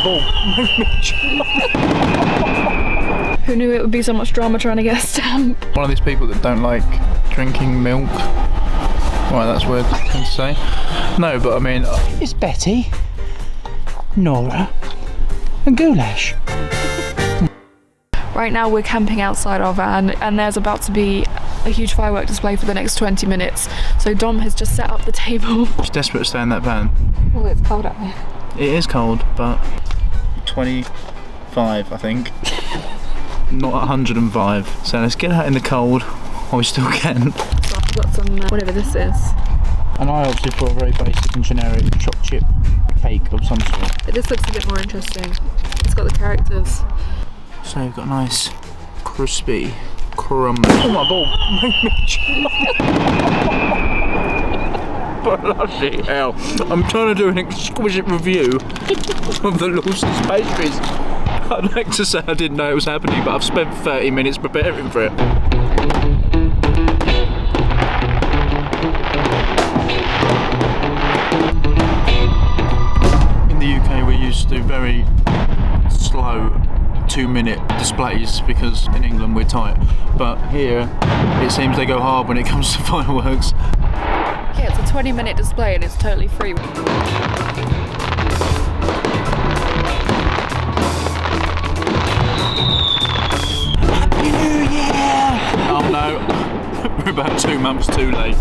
ball. Who knew it would be so much drama trying to get a stamp? One of these people that don't like drinking milk. Well, that's weird thing to say. No, but I mean... It's Betty, Nora and Goulash. Right now we're camping outside our van and there's about to be a huge firework display for the next 20 minutes. So Dom has just set up the table. She's desperate to stay in that van. Oh, it's cold out there. It is cold, but 25, I think. Not 105. So let's get out in the cold while we still can. So I've got some, whatever this is. And I opted for a very basic and generic choc chip cake of some sort. But this looks a bit more interesting. It's got the characters. So we've got nice, crispy crumble. Oh my ball! Bloody hell! I'm trying to do an exquisite review of the Lawson's pastries. I'd like to say I didn't know it was happening, but I've spent 30 minutes preparing for it. In the UK, we're used to very slow 2-minute displays because in England we're tight, but here it seems they go hard when it comes to fireworks. Yeah, it's a 20-minute display and it's totally free. Happy New Year! Oh no, we're about 2 months too late.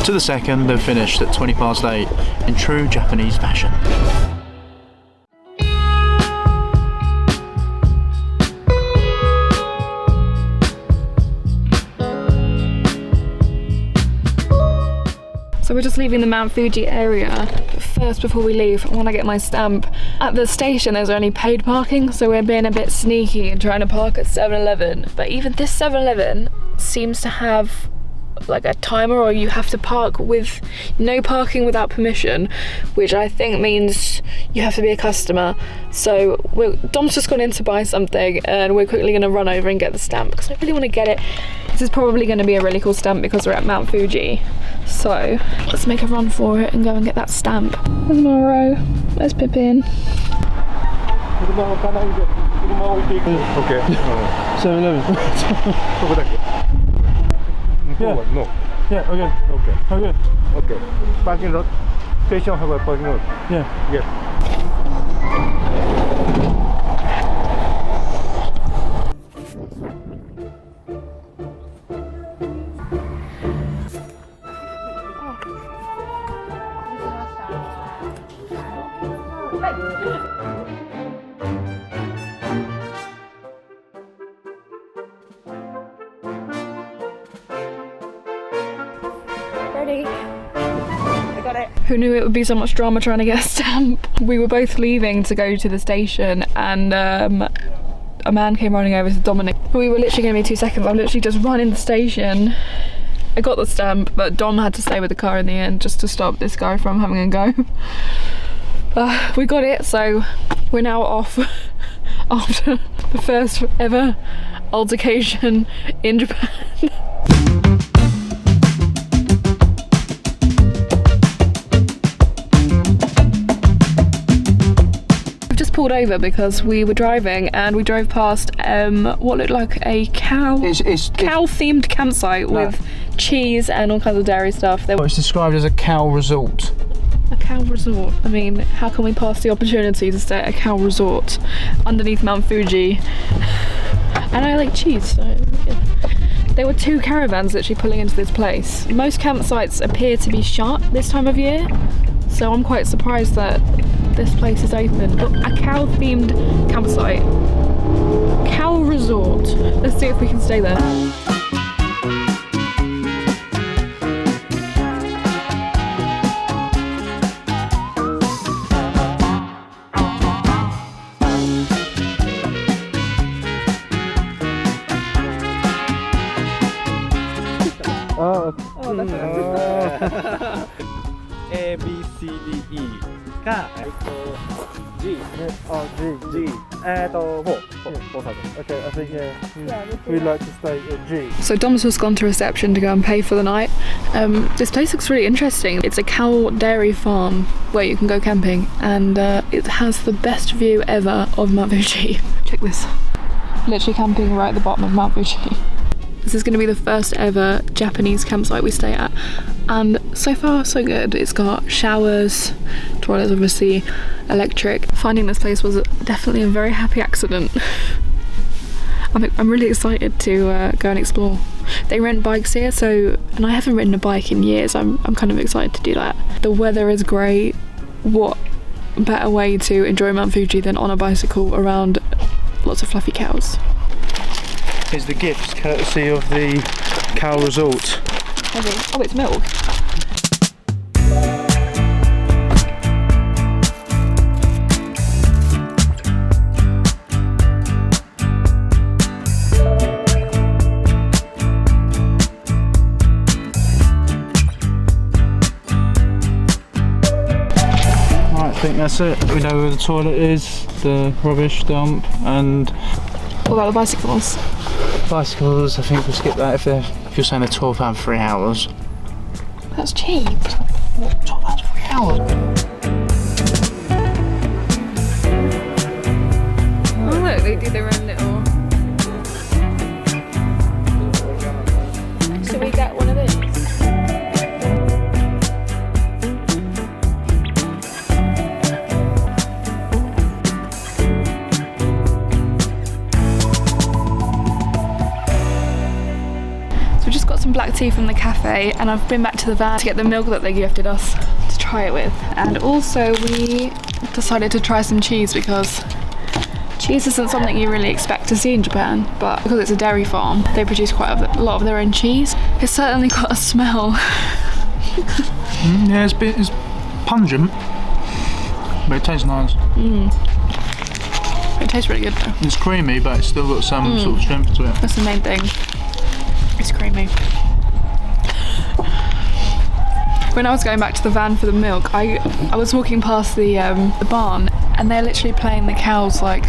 To the second, they've finished at 8:20 in true Japanese fashion. So we're just leaving the Mount Fuji area, but first before we leave I want to get my stamp. At the station there's only paid parking, so we're being a bit sneaky and trying to park at 7-Eleven, but even this 7-Eleven seems to have like a timer, or you have to park with no parking without permission, which I think means you have to be a customer. So Dom's just gone in to buy something and we're quickly going to run over and get the stamp because I really want to get it. This is probably going to be a really cool stamp because we're at Mount Fuji. So let's make a run for it and go and get that stamp. There's Moro, there's Pippin. Okay. 7-Eleven. Yeah. No. Yeah, okay. Okay. Okay. Okay. Parking lot. Station have a parking lot. Yeah. Yes. Ready? I got it. Who knew it would be so much drama trying to get a stamp? We were both leaving to go to the station and a man came running over to Dominic. We were literally going to be 2 seconds. I've literally just run in the station. I got the stamp, but Dom had to stay with the car in the end just to stop this guy from having a go. We got it, so we're now off after the first ever altercation in Japan. Pulled over because we were driving and we drove past what looked like a cow themed campsite with cheese and all kinds of dairy stuff. It's described as a cow resort. A cow resort? I mean, how can we pass the opportunity to stay at a cow resort underneath Mount Fuji? And I like cheese, so yeah. There were 2 caravans literally pulling into this place. Most campsites appear to be shut this time of year, so I'm quite surprised that this place is open. A cow-themed campsite. Cow resort. Let's see if we can stay there. A, B, C, D, E. がG ね。あ、G。4 Okay, I think we'd like to stay at G. So Dom's just gone to reception to go and pay for the night. This place looks really interesting. It's a cow dairy farm where you can go camping, and it has the best view ever of Mount Fuji. Check this. Literally camping right at the bottom of Mount Fuji. This is going to be the first ever Japanese campsite we stay at, and so far so good. It's got showers, toilets obviously, electric. Finding this place was definitely a very happy accident. I'm really excited to go and explore. They rent bikes here, and I haven't ridden a bike in years. I'm kind of excited to do that. The weather is great. What better way to enjoy Mount Fuji than on a bicycle around lots of fluffy cows. Here's the gift, courtesy of the cow resort. Oh, it's milk. Right, I think that's it. We know where the toilet is, the rubbish dump, and What about the bicycles? bicycles. I think we'll skip that if you're saying they're £12 for 3 hours. That's cheap. What, £12 for 3 hours? Oh look, they do their own little... Should we get one of these? Some black tea from the cafe, and I've been back to the van to get the milk that they gifted us to try it with. And also we decided to try some cheese because cheese isn't something you really expect to see in Japan, but because it's a dairy farm they produce quite a lot of their own cheese. It's certainly got a smell. Yeah, it's pungent, but it tastes nice. It tastes really good though. It's creamy, but it's still got some sort of strength to it. That's the main thing. It's creamy. When I was going back to the van for the milk, I was walking past the barn, and they're literally playing the cows like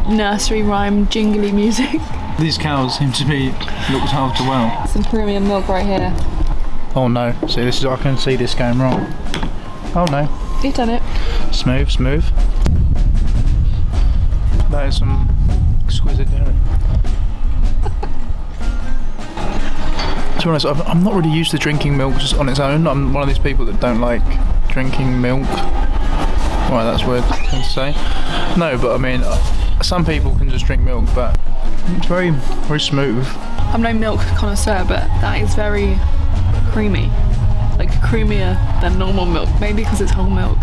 nursery rhyme jingly music. These cows seem to be looked after well. Some premium milk right here. Oh no! See, this is I can see this going wrong. Oh no! You've done it. Smooth, smooth. That is some exquisite dairy. To be honest, I'm not really used to drinking milk just on its own. I'm one of these people that don't like drinking milk. Well, that's weird thing to say. No, but I mean, some people can just drink milk, but it's very, very smooth. I'm no milk connoisseur, but that is very creamy. Like creamier than normal milk, maybe because it's whole milk.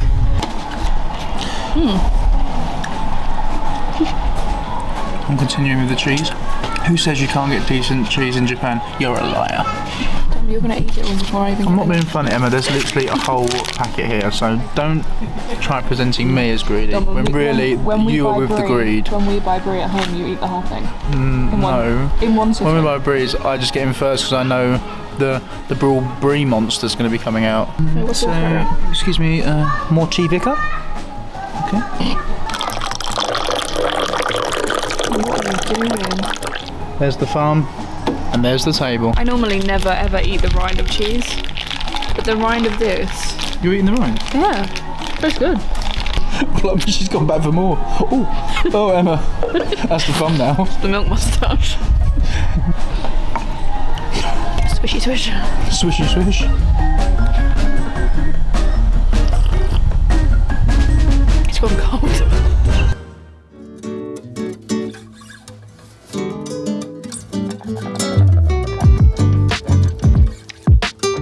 I'm continuing with the cheese. Who says you can't get decent cheese in Japan? You're a liar. Tom, you're gonna eat it all before I even. I'm not being funny, Emma. There's literally a whole packet here, so don't try presenting me as greedy when really you are with the greed. When we buy brie at home, you eat the whole thing. No. In one sitting. When we buy bries, I just get in first because I know the brie monster's going to be coming out. So, excuse me, more tea, Vicar? Okay. What are you doing? There's the farm, and there's the table. I normally never ever eat the rind of cheese, but the rind of this... You're eating the rind? Yeah, that's good. Well, she's gone back for more. Oh, Emma. That's the fun now. The milk moustache. Swishy swish. Swishy swish. It's gone cold.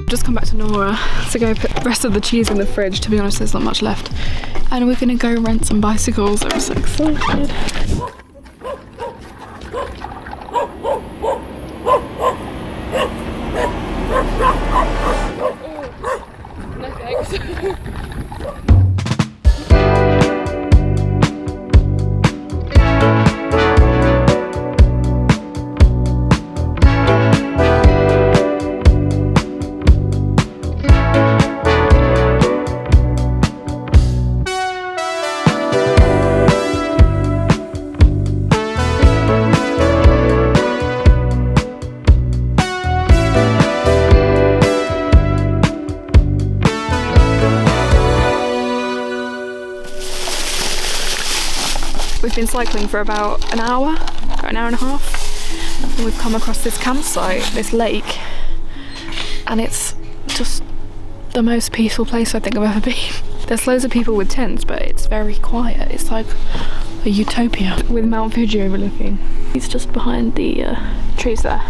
Just come back to Nora to go put the rest of the cheese in the fridge. To be honest, there's not much left. And we're gonna go rent some bicycles. I'm so excited. No thanks. We've been cycling for about an hour and a half. And we've come across this campsite, this lake, and it's just the most peaceful place I think I've ever been. There's loads of people with tents, but it's very quiet. It's like a utopia with Mount Fuji overlooking. He's just behind the trees there.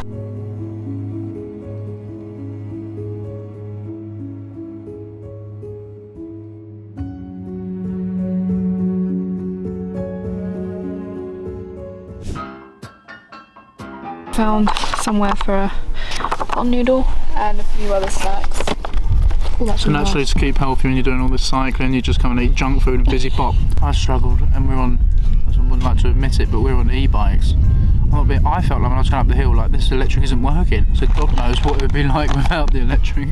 Found somewhere for a hot noodle and a few other snacks. Ooh, So naturally, to keep healthy when you're doing all this cycling, you just come and eat junk food and fizzy pop. I struggled, and we're on, I wouldn't like to admit it, but we're on e-bikes. I felt like when I was going up the hill, like this electric isn't working. So God knows what it would be like without the electric.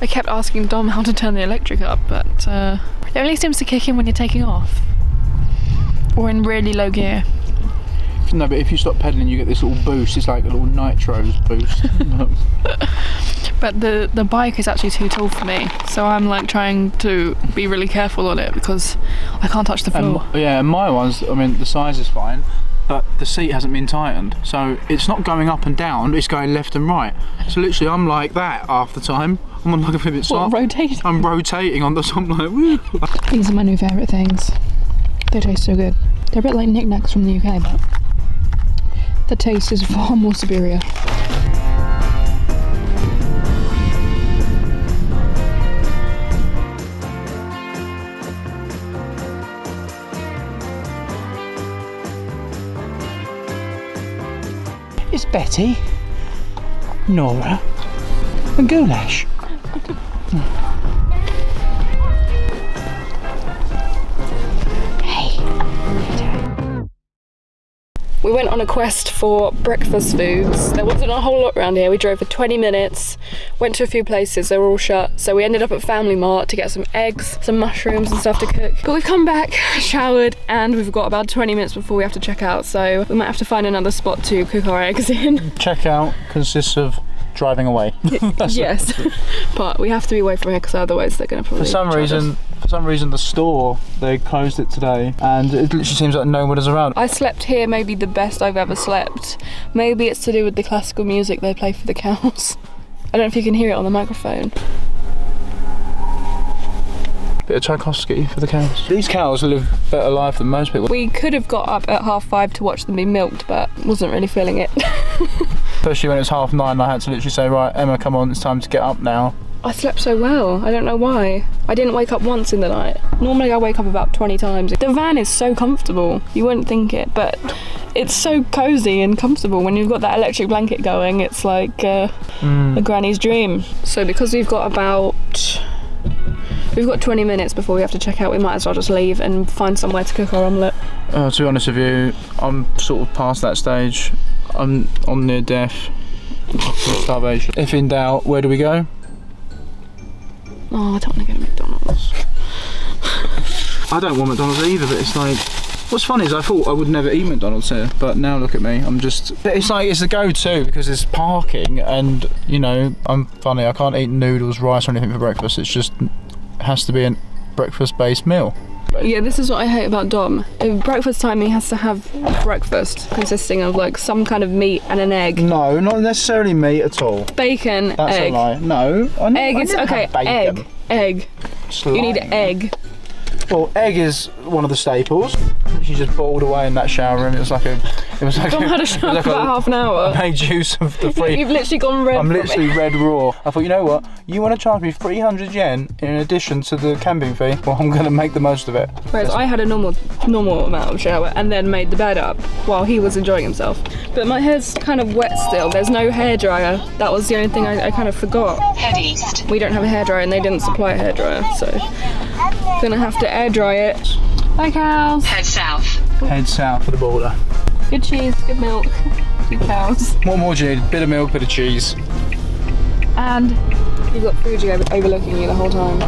I kept asking Dom how to turn the electric up, but it only seems to kick in when you're taking off. Or in really low gear. No, but if you stop pedalling, you get this little boost. It's like a little nitros boost. But the bike is actually too tall for me, so I'm like trying to be really careful on it because I can't touch the floor. And my ones, I mean, the size is fine, but the seat hasn't been tightened, so it's not going up and down, it's going left and right. So literally I'm like that half the time. I'm on like a pivot stop. What, rotating? I'm rotating on the top, like woo. These are my new favourite things. They taste so good. They're a bit like knickknacks from the UK, but the taste is far more superior. It's Betty, Nora, and Goulash. We went on a quest for breakfast foods. There wasn't a whole lot around here. We drove for 20 minutes, went to a few places, they were all shut. So we ended up at Family Mart to get some eggs, some mushrooms and stuff to cook. But we've come back, showered, and we've got about 20 minutes before we have to check out. So we might have to find another spot to cook our eggs in. Checkout consists of driving away. Yes, but we have to be away from here because otherwise they're going to probably For some reason the store, they closed it today and it literally seems like no one is around. I slept here maybe the best I've ever slept. Maybe it's to do with the classical music they play for the cows. I don't know if you can hear it on the microphone. Bit of Tchaikovsky for the cows. These cows live a better life than most people. We could have got up at 5:30 to watch them be milked, but wasn't really feeling it. Especially when it's 9:30, I had to literally say, right, Emma, come on, it's time to get up now. I slept so well, I don't know why. I didn't wake up once in the night. Normally I wake up about 20 times. The van is so comfortable, you wouldn't think it, but it's so cosy and comfortable. When you've got that electric blanket going, it's like a granny's dream. So because we've got 20 minutes before we have to check out, we might as well just leave and find somewhere to cook our omelette. To be honest with you, I'm sort of past that stage. I'm near death. Starvation. If in doubt, where do we go? Oh, I don't want to go to McDonald's. I don't want McDonald's either, but it's like, what's funny is I thought I would never eat McDonald's here, but now look at me, it's like, it's the go-to because there's parking and, you know, I'm funny, I can't eat noodles, rice or anything for breakfast, it has to be a breakfast-based meal. Yeah, this is what I hate about Dom. At breakfast time, he has to have breakfast consisting of like some kind of meat and an egg. No, not necessarily meat at all. Bacon, That's egg. a lie. No, Egg is okay. Egg. You need egg. Well, egg is one of the staples. She just bawled away in that shower room. It was like Dom had a shower for about half an hour. I made use of the free. You've literally gone red. I'm literally red raw. I thought, you know what? You want to charge me 300 yen in addition to the camping fee? Well, I'm going to make the most of it. Whereas I had a normal amount of shower and then made the bed up while he was enjoying himself. But my hair's kind of wet still. There's no hairdryer. That was the only thing I kind of forgot. Head east. We don't have a hairdryer and they didn't supply a hairdryer, so gonna have to air dry it. Bye cows. Head south. Head south of the border. Good cheese, good milk, good cows. What more do you need? Bit of milk, bit of cheese. And you've got Fuji overlooking you the whole time.